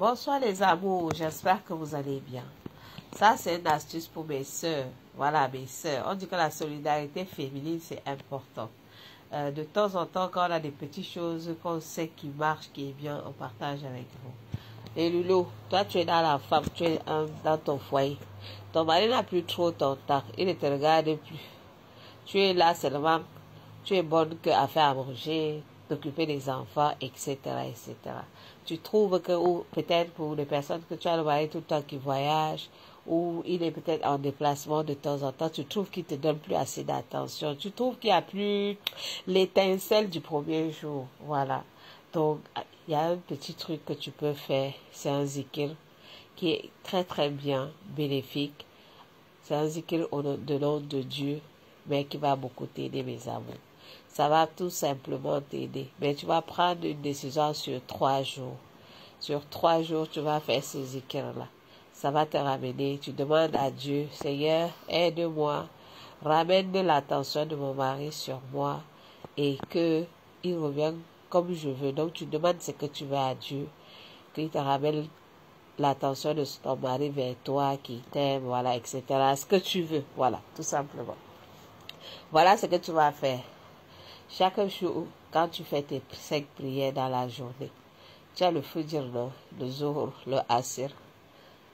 Bonsoir les amours, j'espère que vous allez bien. Ça, c'est une astuce pour mes sœurs. Voilà, mes sœurs. On dit que la solidarité féminine, c'est important. De temps en temps, quand on a des petites choses qu'on sait qui marchent, qui est bien, on partage avec vous. Et Loulou, toi, tu es dans la femme, tu es dans ton foyer. Ton mari n'a plus trop ton temps, il ne te regarde plus. Tu es là seulement, tu es bonne qu'à faire à manger, t'occuper des enfants, etc., etc. Tu trouves que, ou peut-être pour les personnes que tu as le mari tout le temps qui voyage, ou il est peut-être en déplacement de temps en temps, tu trouves qu'il te donne plus assez d'attention, tu trouves qu'il n'y a plus l'étincelle du premier jour, voilà. Donc, il y a un petit truc que tu peux faire, c'est un zikir qui est très très bien, bénéfique. C'est un zikir de nom de Dieu, mais qui va beaucoup t'aider, mes amours. Ça va tout simplement t'aider. Mais tu vas prendre une décision sur 3 jours. Sur 3 jours, tu vas faire ce zikir-là. Ça va te ramener. Tu demandes à Dieu, Seigneur, aide-moi. Ramène l'attention de mon mari sur moi et qu'il revienne comme je veux. Donc, tu demandes ce que tu veux à Dieu, qu'il te ramène l'attention de ton mari vers toi, qui t'aime, voilà, etc. Ce que tu veux, voilà, tout simplement. Voilà ce que tu vas faire. Chaque jour, quand tu fais tes 5 prières dans la journée, tu as le Fajr, le Zohar, le Asr.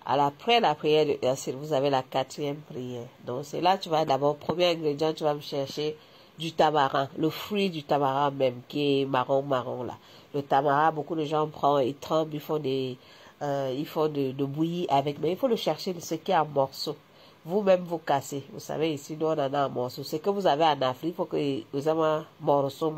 Après la prière de Asr, vous avez la 4e prière. Donc, c'est là tu vas d'abord, premier ingrédient, tu vas me chercher du tamarin, le fruit du tamarin même, qui est marron là. Le tamarin, beaucoup de gens prennent, ils trempent, ils font de bouillie avec, mais il faut le chercher, ce qui est en morceaux. Vous-même, vous cassez. Vous savez, ici, nous, on en a en morceaux. Ce que vous avez en Afrique, il faut que vous ayez un morceau.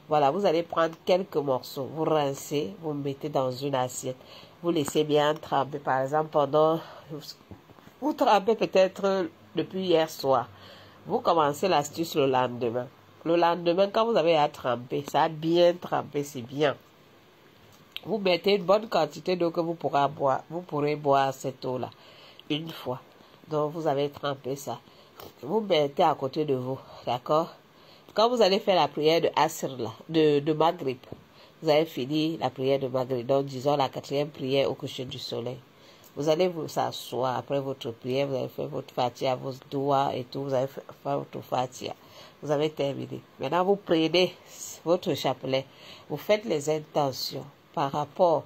Voilà, vous allez prendre quelques morceaux. Vous rincez, vous mettez dans une assiette. Vous laissez bien tremper. Par exemple, vous trempez peut-être depuis hier soir. Vous commencez l'astuce le lendemain. Le lendemain, quand vous avez à tremper, ça a bien trempé, c'est bien. Vous mettez une bonne quantité d'eau que vous pourrez boire. Vous pourrez boire cette eau-là une fois. Donc, vous avez trempé ça. Vous mettez à côté de vous, d'accord? Quand vous allez faire la prière de Asr, là, de Maghrib, vous avez fini la prière de Maghrib, donc disons la 4e prière au coucher du soleil. Vous allez vous asseoir après votre prière, vous avez fait votre fatia, vos doigts et tout, vous avez fait votre fatia. Vous avez terminé. Maintenant, vous prenez votre chapelet, vous faites les intentions par rapport.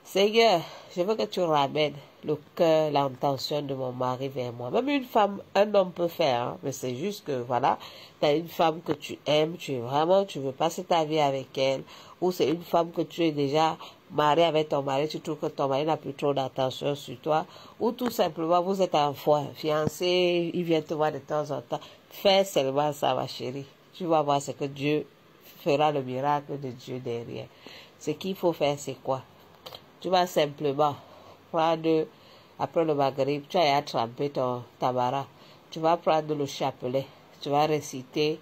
Seigneur, je veux que tu ramènes le cœur, l'intention de mon mari vers moi. Même une femme, un homme peut faire, hein, mais c'est juste que, voilà, tu as une femme que tu aimes, tu veux passer ta vie avec elle, ou c'est une femme que tu es déjà mariée avec ton mari, tu trouves que ton mari n'a plus trop d'attention sur toi, ou tout simplement, vous êtes en foi, fiancé, il vient te voir de temps en temps. Fais seulement ça, ma chérie. Tu vas voir ce que Dieu fera, le miracle de Dieu derrière. Ce qu'il faut faire, c'est quoi? Tu vas simplement prendre, après le maghrib, tu as trempé ton tabara. Tu vas prendre le chapelet. Tu vas réciter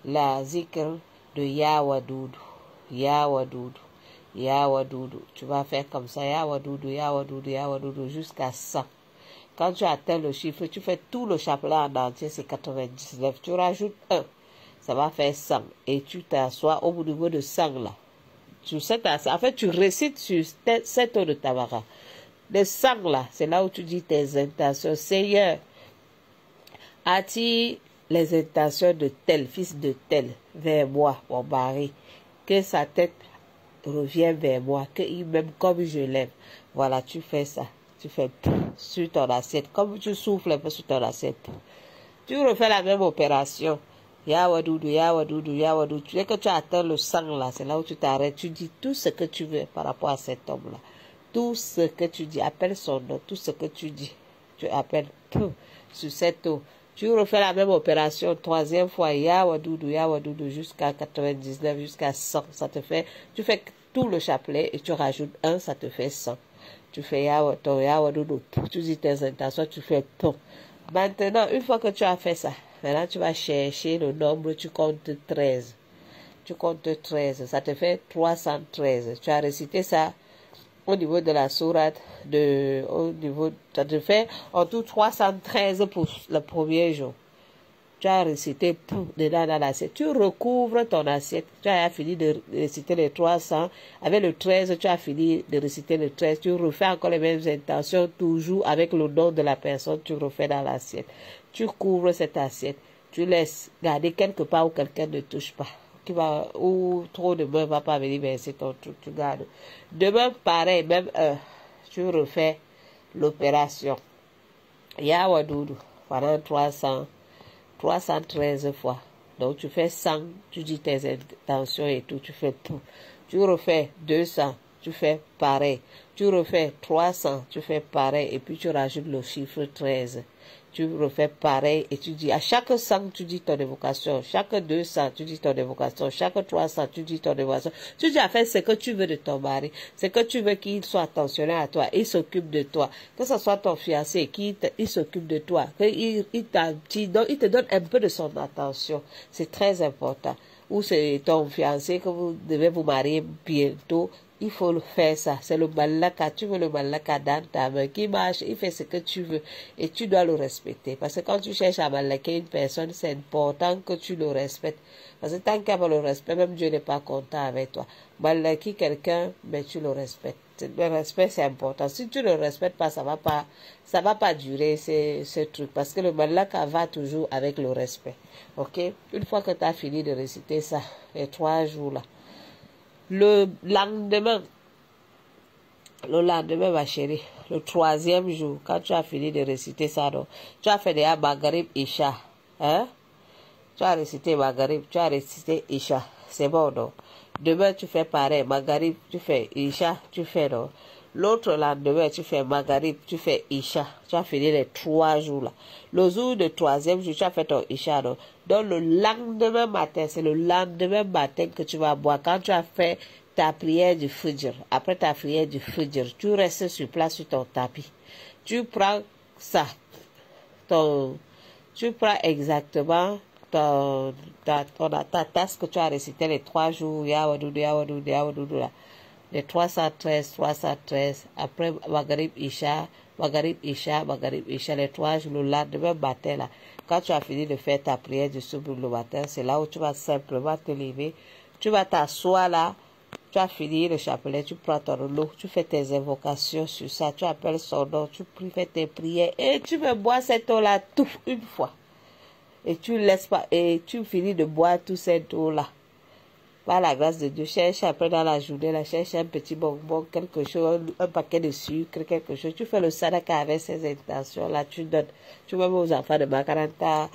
la zikr de Yawadoudou. Yawadoudou. Yawadoudou. Tu vas faire comme ça, Yawadoudou, Yawadoudou, Yawadoudou, jusqu'à 100. Quand tu atteins le chiffre, tu fais tout le chapelet en entier, c'est 99. Tu rajoutes 1. Ça va faire 100. Et tu t'assois au niveau de 100 là. En fait, tu récites sur 7 eaux de tabara. Les 100 là, c'est là où tu dis tes intentions. Seigneur, attire les intentions de tel, fils de tel, vers moi, mon mari. Que sa tête revienne vers moi, qu'il m'aime comme je l'aime. Voilà, tu fais ça. Tu fais sur ton assiette, comme tu souffles un peu sur ton assiette. Tu refais la même opération. Yawadoudou, Yawadoudou, Yawadoudou. Dès que tu atteins le sang là, c'est là où tu t'arrêtes. Tu dis tout ce que tu veux par rapport à cet homme-là. Tout ce que tu dis, appelle son nom, tout ce que tu dis, tu appelles tout sur cette eau. Tu refais la même opération, 3e fois, Yawadoudou, Yawadoudou, jusqu'à 99, jusqu'à 100. Ça te fait, tu fais tout le chapelet et tu rajoutes 1, ça te fait 100. Tu fais Yawadoudou, tu dis tes intentions, tu fais tout. Maintenant, une fois que tu as fait ça, maintenant tu vas chercher le nombre, tu comptes 13. Tu comptes 13, ça te fait 313. Tu as récité ça au niveau de la sourate, ça te fait en tout 313 pour le premier jour. tu as récité pou dedans dans l'assiette. Tu recouvres ton assiette. Tu as fini de réciter les 300. Avec le 13, tu as fini de réciter le 13. Tu refais encore les mêmes intentions, toujours avec le nom de la personne, tu refais dans l'assiette. Tu couvres cette assiette. Tu laisses garder quelque part où quelqu'un ne touche pas. Où trop de main ne va pas venir verser ton truc, tu gardes. Demain, pareil, même heure, tu refais l'opération. Yawadoudou, pendant 313 fois. Donc tu fais 100, tu dis tes intentions et tout, tu fais tout. Tu refais 200, tu fais pareil. Tu refais 300, tu fais pareil. Et puis tu rajoutes le chiffre 13. Tu refais pareil et tu dis à chaque 100, tu dis ton évocation. Chaque 200, tu dis ton évocation. Chaque 300, tu dis ton évocation. Tu dis à faire ce que tu veux de ton mari. Ce que tu veux qu'il soit attentionné à toi. Il s'occupe de toi. Que ce soit ton fiancé, il s'occupe de toi. Il te donne un peu de son attention. C'est très important. Ou c'est ton fiancé que vous devez vous marier bientôt. Il faut le faire ça. C'est le malaka. Tu veux le malaka dans ta main qui marche. Il fait ce que tu veux. Et tu dois le respecter. Parce que quand tu cherches à malaquer une personne, c'est important que tu le respectes. Parce que tant qu'il n'y a pas le respect, même Dieu n'est pas content avec toi. Malaquer quelqu'un, mais tu le respectes. Le respect, c'est important. Si tu ne le respectes pas, ça va pas durer ce truc. Parce que le malaka va toujours avec le respect. Ok? Une fois que tu as fini de réciter ça, les 3 jours là, le lendemain, ma chérie, le 3e jour, quand tu as fini de réciter ça, donc, tu as fait déjà Maghrib Isha. Hein? Tu as récité Maghrib, tu as récité Isha. C'est bon, non? Demain, tu fais pareil. Maghrib, tu fais Isha, tu fais, non? L'autre lendemain, tu fais Maghrib, tu fais Isha. Tu as fini les 3 jours là. Le jour du 3e jour, tu as fait ton Isha, non? Donc le lendemain matin, c'est le lendemain matin que tu vas boire. Quand tu as fait ta prière du Fajr, après ta prière du Fajr, tu restes sur place sur ton tapis. Tu prends ça. Tu prends exactement ta tasse que tu as récité les 3 jours. Yawadoudou, yawadoudou, yawadoudou là. Les 313, après Maghrib Isha, les 3 jours, le lendemain matin, là, quand tu as fini de faire ta prière du soubou le matin, c'est là où tu vas simplement te lever, tu vas t'asseoir là, tu as fini le chapelet, tu prends ton rouleau, tu fais tes invocations sur ça, tu appelles son nom, tu fais tes prières, et tu veux boire cette eau-là tout une fois. Et tu laisses pas, et tu finis de boire toute cette eau-là. Par la grâce de Dieu, cherche après dans la journée, là, cherche un petit bonbon, quelque chose, un paquet de sucre, quelque chose. Tu fais le sadaka avec ces intentions, là, tu donnes. Tu mets aux enfants de Makaranta,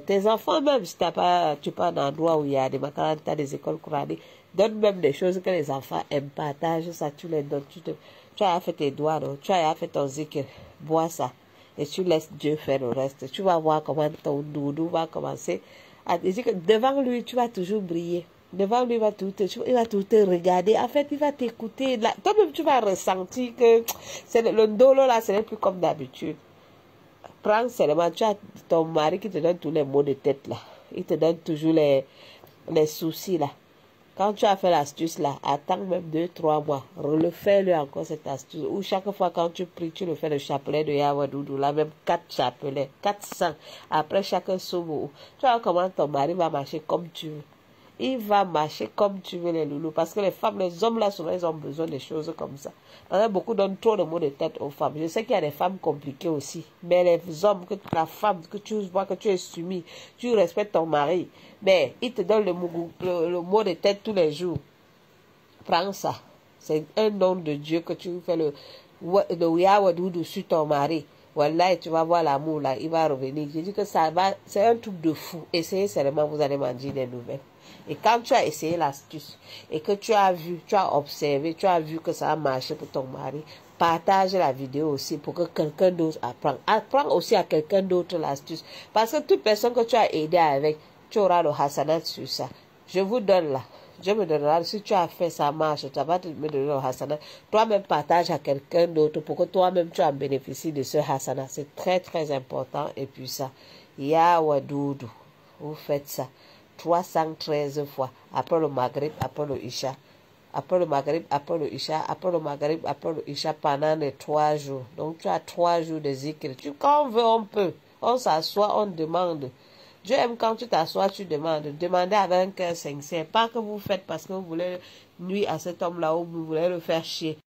tes enfants même, si tu pas un endroit où il y a des Makaranta, des écoles coraniques, donne même des choses que les enfants aiment, partage ça, tu les donnes. Tu as fait tes doigts, non? Tu as fait ton zikr, bois ça. Et tu laisses Dieu faire le reste. Tu vas voir comment ton doudou va commencer à te dire que devant lui, tu vas toujours briller. Devant lui, il va tout te regarder. En fait, il va t'écouter. Toi-même, tu vas ressentir que le dolo, là, ce n'est plus comme d'habitude. Prends seulement, tu as ton mari qui te donne tous les maux de tête, là. Il te donne toujours les soucis, là. Quand tu as fait l'astuce, là, attends même 2-3 mois. Refais-le encore, cette astuce. Ou chaque fois, quand tu pries, tu le fais le chapelet de Yawadoudou, là, même 4 chapelets, 400. Après chaque soumou. Tu vois comment ton mari va marcher comme tu veux. Il va marcher comme tu veux, les loulous. Parce que les femmes, les hommes, là, souvent, ils ont besoin de choses comme ça. Beaucoup donnent trop de mots de tête aux femmes. Je sais qu'il y a des femmes compliquées aussi. Mais les hommes, la femme, que tu vois que tu es soumis, tu respectes ton mari. Mais il te donne le mot de tête tous les jours. Prends ça. C'est un nom de Dieu que tu fais le Yawadoudou sur ton mari. Voilà, et tu vas voir l'amour, là. Il va revenir. Je dis que ça va, c'est un truc de fou. Essayez seulement, vous allez m'en dire des nouvelles. Et quand tu as essayé l'astuce et que tu as vu, tu as observé, tu as vu que ça a marché pour ton mari, partage la vidéo aussi pour que quelqu'un d'autre apprenne. Apprends aussi à quelqu'un d'autre l'astuce. Parce que toute personne que tu as aidé avec, tu auras le hasanat sur ça. Je vous donne là. Dieu me donnera, si tu as fait ça marche, tu vas me donner le hasanat. Toi-même partage à quelqu'un d'autre pour que toi-même tu en bénéficies de ce hasanat. C'est très très important. Et puis ça, Yawadoudou, vous faites ça 313 fois, après le Maghrib, après le Isha. Après le Maghrib, après le Isha, après le Maghrib, après le Isha, pendant les 3 jours. Donc tu as 3 jours de zikr. Quand on veut, on peut. On s'assoit, on demande. Dieu aime quand tu t'assois, tu demandes. Demandez avec un cœur sincère. Pas que vous faites parce que vous voulez nuire à cet homme-là ou vous voulez le faire chier.